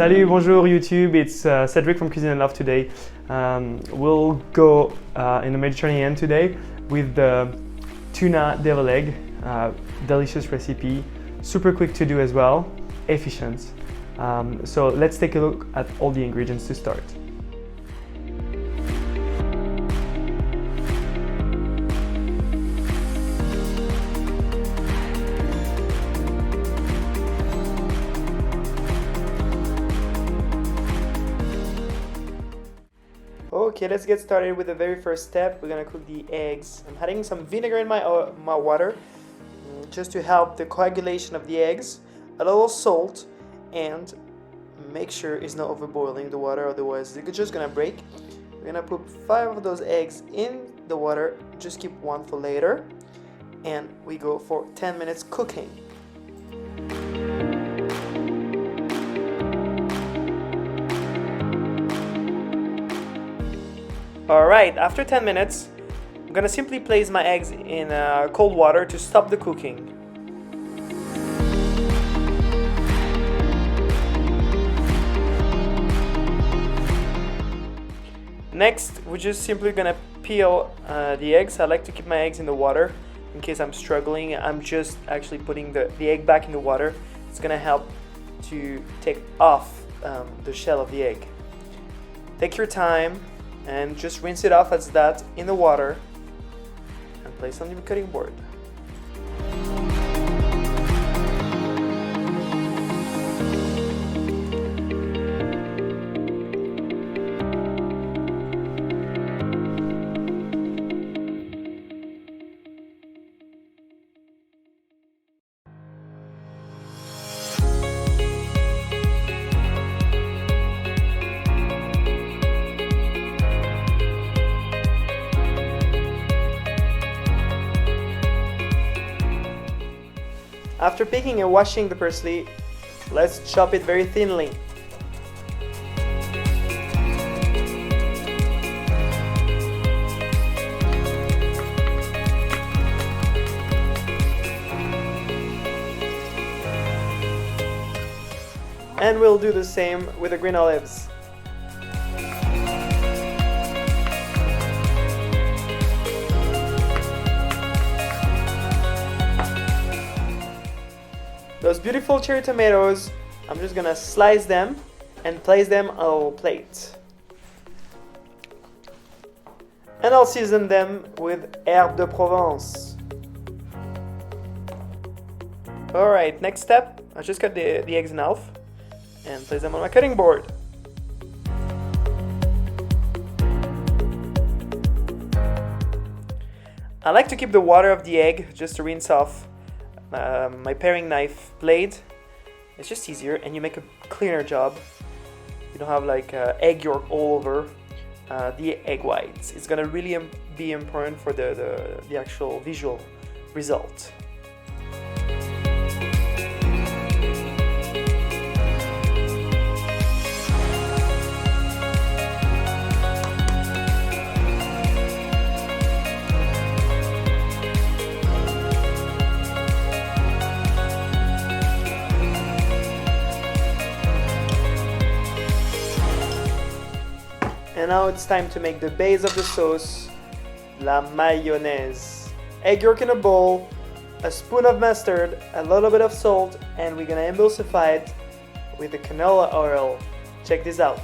Salut, bonjour YouTube, it's Cedric from Cuisin'Love today. We'll go in the Mediterranean today with the tuna devil egg, delicious recipe, super quick to do as well, efficient. So let's take a look at all the ingredients to start. Okay, let's get started with the very first step. We're gonna cook the eggs. I'm adding some vinegar in my water just to help the coagulation of the eggs, a little salt, and make sure it's not overboiling the water, otherwise it's just gonna break. We're gonna put 5 of those eggs in the water, just keep 1 for later, and we go for 10 minutes cooking. Alright, after 10 minutes, I'm gonna simply place my eggs in cold water to stop the cooking. Next, we're just simply gonna peel the eggs. I like to keep my eggs in the water in case I'm struggling. I'm just actually putting the egg back in the water. It's gonna help to take off the shell of the egg. Take your time and just rinse it off as that in the water and place on the cutting board. After picking and washing the parsley, let's chop it very thinly. And we'll do the same with the green olives. Those beautiful cherry tomatoes, I'm just gonna slice them and place them on a plate. And I'll season them with herbe de Provence. Alright, next step, I just cut the eggs in half and place them on my cutting board. I like to keep the water of the egg just to rinse off my paring knife blade. It's just easier and you make a cleaner job. You don't have like egg yolk all over the egg whites. It's gonna really be important for the actual visual result. And now it's time to make the base of the sauce, la mayonnaise. Egg yolk in a bowl, a spoon of mustard, a little bit of salt, and we're gonna emulsify it with the canola oil. Check this out.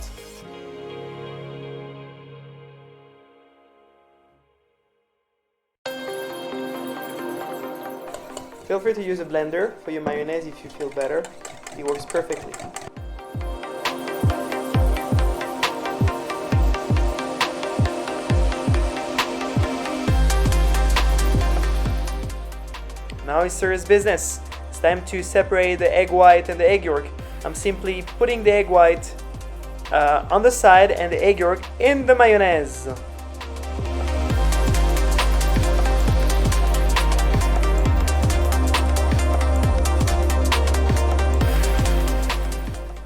Feel free to use a blender for your mayonnaise if you feel better. It works perfectly. Now it's serious business. It's time to separate the egg white and the egg yolk. I'm simply putting the egg white on the side and the egg yolk in the mayonnaise.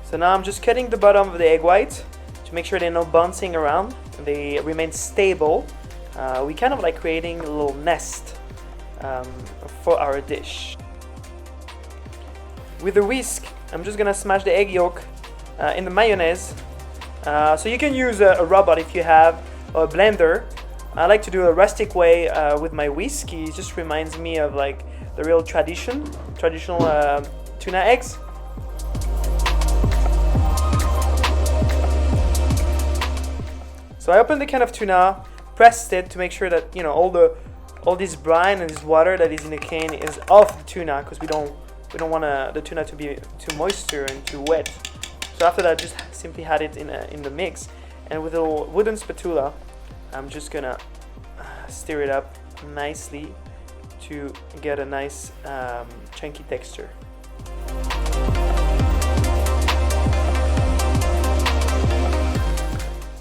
So now I'm just cutting the bottom of the egg white to make sure they're not bouncing around. They remain stable. We kind of like creating a little nest for our dish. With a whisk, I'm just gonna smash the egg yolk in the mayonnaise. So you can use a robot if you have, or a blender. I like to do a rustic way with my whisk. It just reminds me of like the real traditional tuna eggs. So I opened the can of tuna, pressed it to make sure that all this brine and this water that is in the can is off the tuna, because we don't want the tuna to be too moisture and too wet. So after that, just simply add it in the mix, and with a wooden spatula, I'm just gonna stir it up nicely to get a nice chunky texture.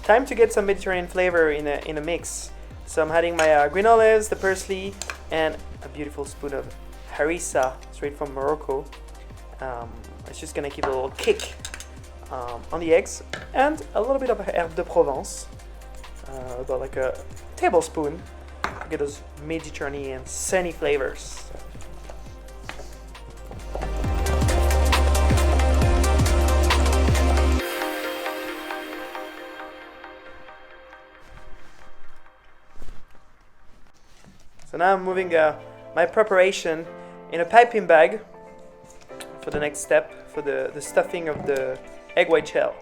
Time to get some Mediterranean flavor in a mix. So I'm adding my green olives, the parsley, and a beautiful spoon of harissa, straight from Morocco. It's just gonna give a little kick on the eggs, and a little bit of herbe de Provence, about like a tablespoon, to get those Mediterranean sunny flavors. So now I'm moving my preparation in a piping bag for the next step, for the stuffing of the egg white shell.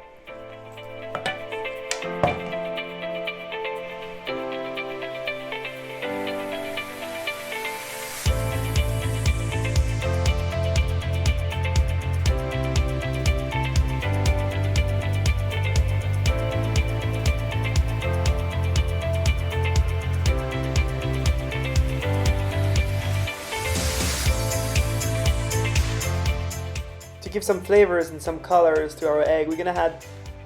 To give some flavors and some colors to our egg, we're gonna add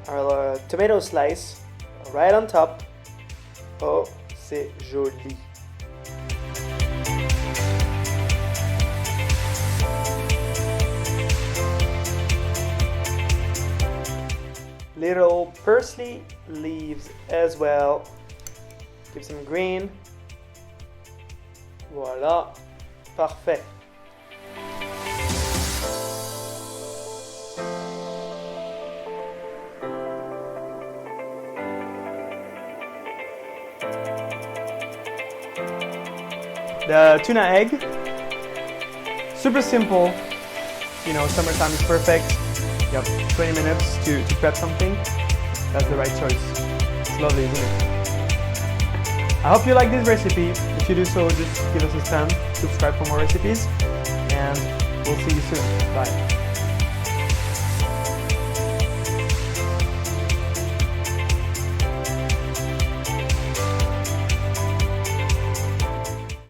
our tomato slice right on top. Oh, c'est joli. Little parsley leaves as well. Give some green. Voilà, parfait. The tuna egg, super simple, summertime is perfect. You have 20 minutes to prep something. That's the right choice. It's lovely, isn't it? I hope you like this recipe. If you do so, just give us a stamp, subscribe for more recipes, and we'll see you soon. Bye.